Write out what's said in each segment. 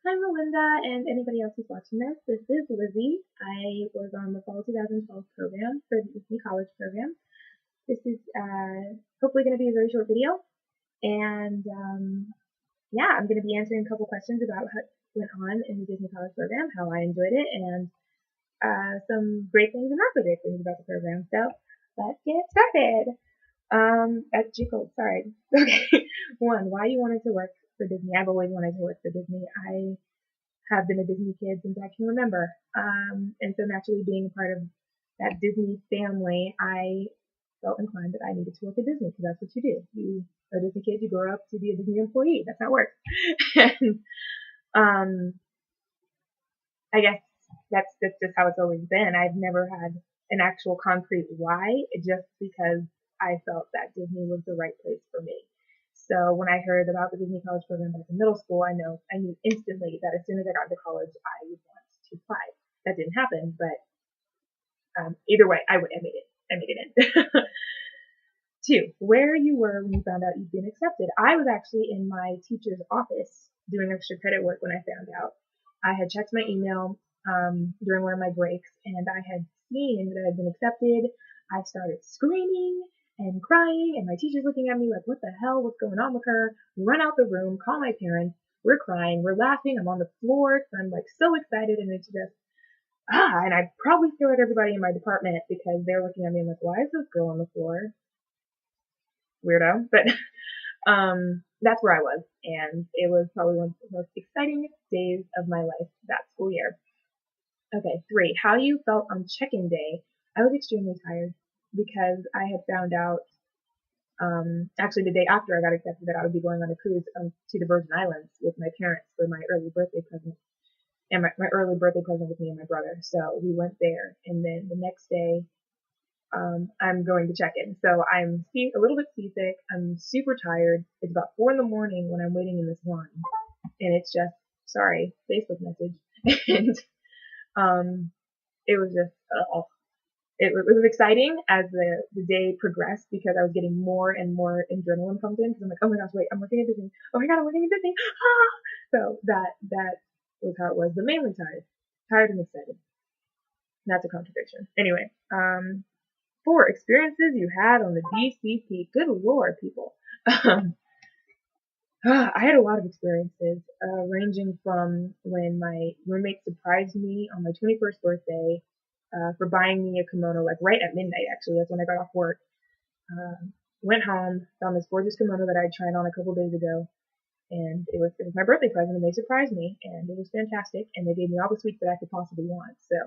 Hi, Melinda, and anybody else who's watching this. This is Lizzie. I was on the Fall 2012 program for the DCP College program. This is hopefully going to be a very short video, and yeah, I'm going to be answering a couple questions about what went on in the Disney College program, how I enjoyed it, and some great things and not so great things about the program. So let's get started. That's Jickle, sorry. Okay. One, why you wanted to work for Disney? I've always wanted to work for Disney. I have been a Disney kid since I can remember. And so naturally being a part of that Disney family, I felt inclined that I needed to work at Disney because that's what you do. You are a Disney kid, you grow up to be a Disney employee. That's how it works. And um, I guess that's just how it's always been. I've never had an actual concrete why, just because I felt that Disney was the right place for me. So when I heard about the Disney College program back in middle school, I knew instantly that as soon as I got into college, I would want to apply. That didn't happen, but either way, I made it. I made it in. Two, where you were when you found out you'd been accepted. I was actually in my teacher's office doing extra credit work when I found out. I had checked my email during one of my breaks, and I had seen that I had been accepted. I started screaming and crying, and my teacher's looking at me like, what the hell? What's going on with her? Run out the room, call my parents. We're crying, we're laughing, I'm on the floor, because I'm like so excited, and it's just, and I probably feel like everybody in my department because they're looking at me like, why is this girl on the floor? Weirdo. But that's where I was, and it was probably one of the most exciting days of my life that school year. Okay, three, how you felt on check-in day. I was extremely tired because I had found out, actually the day after I got accepted, that I would be going on a cruise to the Virgin Islands with my parents for my early birthday present, and my early birthday present with me and my brother. So we went there, and then the next day, I'm going to check in. So I'm a little bit seasick. I'm super tired. It's about 4 in the morning when I'm waiting in this line, and it's just, sorry, Facebook message, and it was just, it was exciting as the day progressed because I was getting more and more adrenaline pumped in because I'm like, oh my gosh, wait, I'm working at Disney. Oh my god, I'm working at Disney. Ah! So that was how it was, but mainly tired and excited. That's a contradiction. Anyway, four, experiences you had on the DCP. Good lord, people. I had a lot of experiences, ranging from when my roommate surprised me on my 21st birthday for buying me a kimono, like right at midnight, actually. That's when I got off work. Went home, found this gorgeous kimono that I had tried on a couple days ago, and it was my birthday present, and they surprised me, and it was fantastic, and they gave me all the sweets that I could possibly want. So,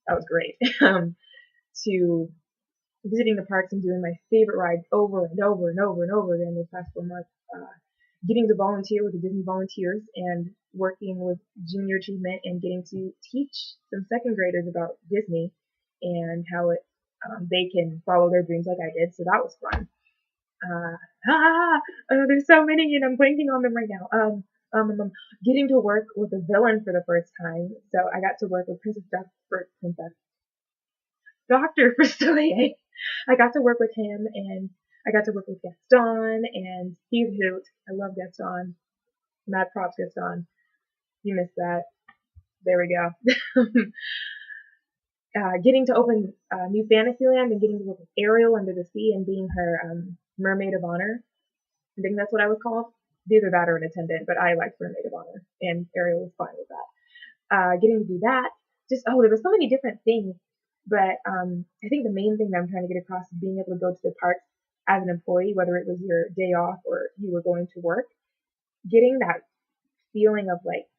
that was great. To visiting the parks and doing my favorite rides over and over and over and over again these past 4 months. Getting to volunteer with the Disney Volunteers and working with Junior Achievement and getting to teach some second graders about Disney and how they can follow their dreams like I did. So that was fun. There's so many and I'm blanking on them right now. Getting to work with a villain for the first time. So I got to work with Dr. Fristoyer. I got to work with him, and I got to work with Gaston, and he's a hoot. I love Gaston. Mad props, Gaston. You missed that. There we go. Getting to open New Fantasyland and getting to work with Ariel under the sea and being her mermaid of honor. I think that's what I was called. Either that or an attendant, but I liked mermaid of honor, and Ariel was fine with that. Getting to do that. There were so many different things. But I think the main thing that I'm trying to get across is being able to go to the parks as an employee, whether it was your day off or you were going to work, getting that feeling of like,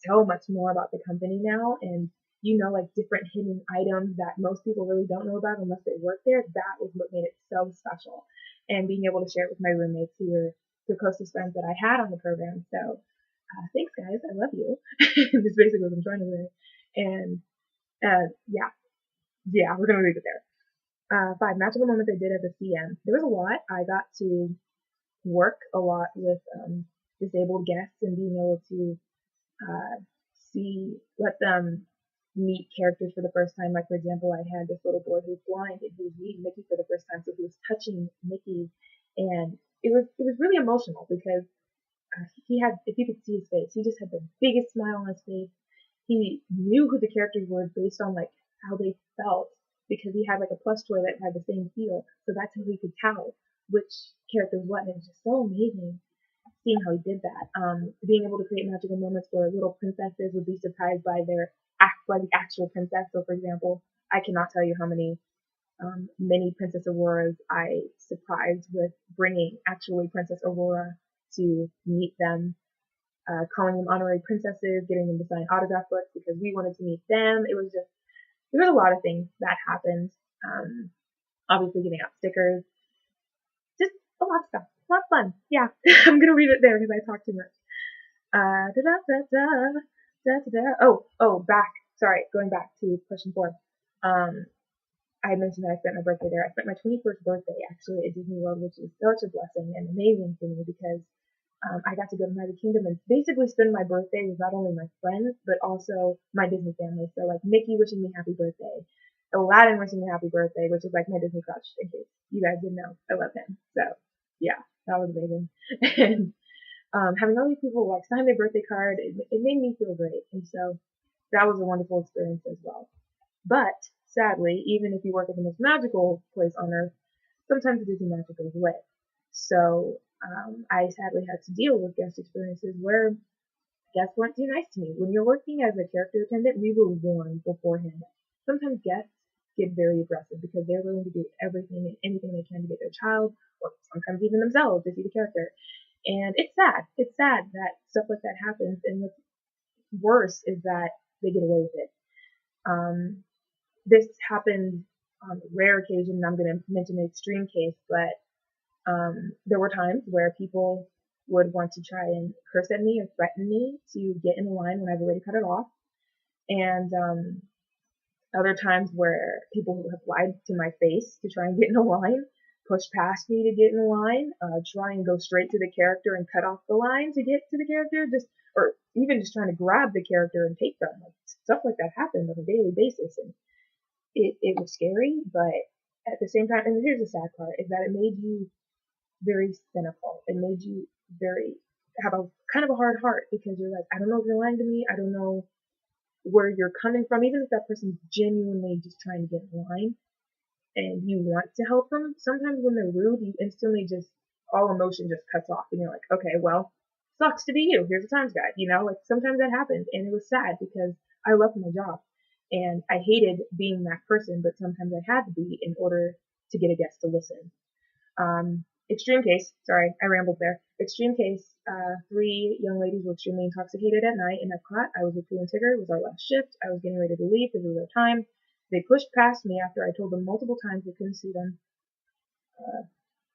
so much more about the company now, and like different hidden items that most people really don't know about unless they work there. That was what made it so special. And being able to share it with my roommates who were the closest friends that I had on the program. So thanks guys, I love you. That's basically what I'm trying to say. And yeah, we're gonna leave it there. Five, magical moments I did as a CM. There was a lot. I got to work a lot with disabled guests and being able to let them meet characters for the first time. Like, for example, I had this little boy who was blind and he was meeting Mickey for the first time, so he was touching Mickey, and it was really emotional because he had, if you could see his face, he just had the biggest smile on his face. He knew who the characters were based on like how they felt, because he had like a plush toy that had the same feel, so that's how he could tell which characters what. And it was just so amazing seeing how he did that. Being able to create magical moments where little princesses would be surprised by the actual princess. So, for example, I cannot tell you how many Princess Auroras I surprised with bringing actually Princess Aurora to meet them, calling them honorary princesses, getting them to sign autograph books because we wanted to meet them. There was a lot of things that happened. Obviously giving out stickers, just a lot of stuff. A lot of fun. Yeah, I'm gonna leave it there because I talk too much. Back. Sorry, going back to question 4. I mentioned that I spent my birthday there. I spent my 21st birthday actually at Disney World, which is such a blessing and amazing for me because I got to go to Magic Kingdom and basically spend my birthday with not only my friends but also my Disney family. So like Mickey wishing me happy birthday, Aladdin wishing me happy birthday, which is like my Disney crush. In case you guys didn't know, I love him. So yeah, that was amazing. And having all these people like sign their birthday card, it made me feel great, and so that was a wonderful experience as well. But sadly, even if you work at the most magical place on earth, sometimes the Disney magic goes away. So I sadly had to deal with guest experiences where guests weren't too nice to me. When you're working as a character attendant, we were warned beforehand. Sometimes guests get very aggressive because they're willing to do everything and anything they can to get their child, or sometimes even themselves, to see the character. And it's sad. It's sad that stuff like that happens. And what's worse is that they get away with it. This happened on a rare occasion. I'm going to mention an extreme case, but there were times where people would want to try and curse at me or threaten me to get in the line when I've already cut it off. And other times where people have lied to my face to try and get in a line, push past me to get in the line, try and go straight to the character and cut off the line to get to the character, or even just trying to grab the character and take them. Like, stuff like that happened on a daily basis, and it was scary, but at the same time, and here's the sad part, is that it made you very cynical. It made you have a kind of a hard heart because you're like, I don't know if you're lying to me. I don't know where you're coming from. Even if that person's genuinely just trying to get in line and you want to help them, sometimes when they're rude, you instantly just, all emotion just cuts off and you're like, okay, well, sucks to be you. Here's a times guide, like sometimes that happens, and it was sad because I loved my job and I hated being that person, but sometimes I had to be in order to get a guest to listen. Extreme case, sorry, I rambled there. Extreme case, 3 young ladies were extremely intoxicated at night in Epcot. I was with Pooh and Tigger. It was our last shift. I was getting ready to leave because it was our time. They pushed past me after I told them multiple times they couldn't see them.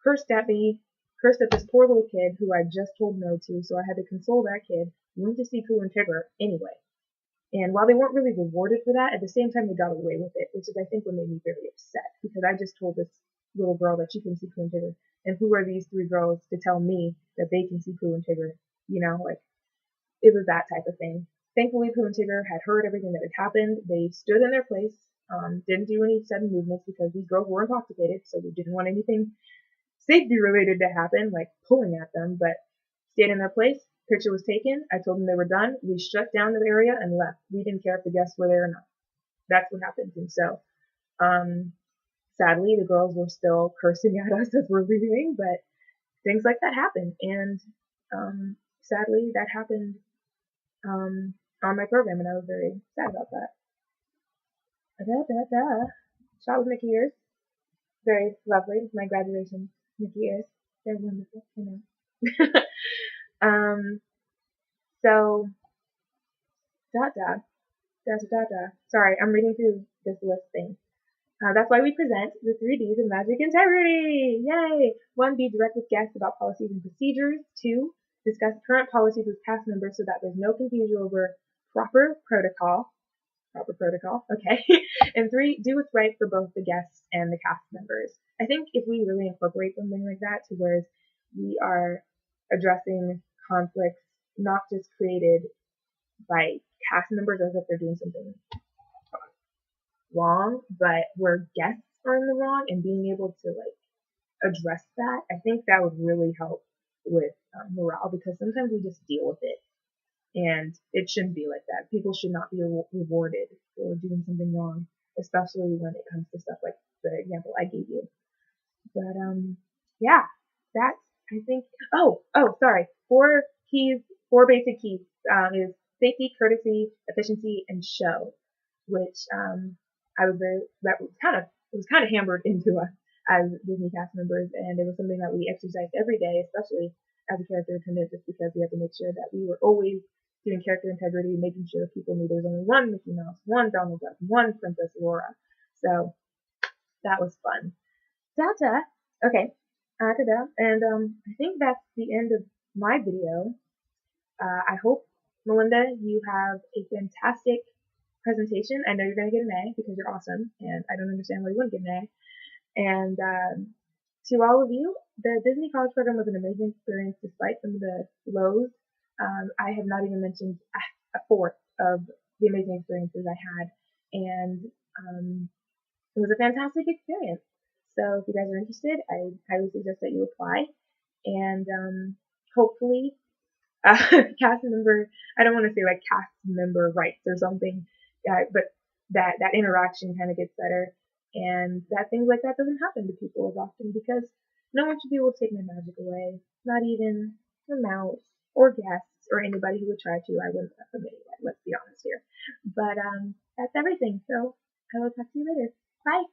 Cursed at me, cursed at this poor little kid who I just told no to, so I had to console that kid. Went to see Pooh and Tigger anyway. And while they weren't really rewarded for that, at the same time they got away with it, which is I think what made me very upset, because I just told this little girl that she can see Pooh and Tigger. And who are these 3 girls to tell me that they can see Pooh and Tigger? Like, it was that type of thing. Thankfully, Pooh and Tigger had heard everything that had happened. They stood in their place, didn't do any sudden movements because these girls were intoxicated, so we didn't want anything safety related to happen, like pulling at them, but stayed in their place. Picture was taken. I told them they were done. We shut down the area and left. We didn't care if the guests were there or not. That's what happened. And so, sadly, the girls were still cursing at us as we're leaving, but things like that happen. And sadly, that happened on my program, and I was very sad about that. Shot with Mickey ears. Very lovely. My graduation Mickey ears. They're wonderful, So, Sorry, I'm reading through this list thing. That's why we present the 3 Ds of Magic Integrity! Yay! 1, be direct with guests about policies and procedures. 2, discuss current policies with cast members so that there's no confusion over proper protocol, okay. And 3, do what's right for both the guests and the cast members. I think if we really incorporate something like that to where we are addressing conflicts not just created by cast members as if they're doing something wrong, but where guests are in the wrong, and being able to address that, I think that would really help with morale, because sometimes we just deal with it, and it shouldn't be like that. People should not be rewarded for doing something wrong, especially when it comes to stuff like the example I gave you. But yeah, that's, I think. Sorry. Four basic keys is safety, courtesy, efficiency, and show, which that was kind of hammered into us as Disney cast members, and it was something that we exercised every day, especially as a character attendant, just because we had to make sure that we were always doing character integrity, making sure people knew there was only one Mickey Mouse, one Donald Duck, one Princess Aurora. So that was fun. Data. Okay. And I think that's the end of my video. I hope, Melinda, you have a fantastic presentation. I know you're going to get an A because you're awesome, and I don't understand why you wouldn't get an A. And to all of you, the Disney College Program was an amazing experience despite some of the lows. I have not even mentioned a fourth of the amazing experiences I had, and it was a fantastic experience. So if you guys are interested, I highly suggest that you apply, and hopefully cast member, I don't want to say like cast member rights or something, but that interaction kind of gets better, and that things like that doesn't happen to people as often, because no one should be able to take my magic away, not even a mouse or guests or anybody who would try to. I wouldn't let them anyway, let's be honest here. But that's everything, so I will talk to you later. Bye.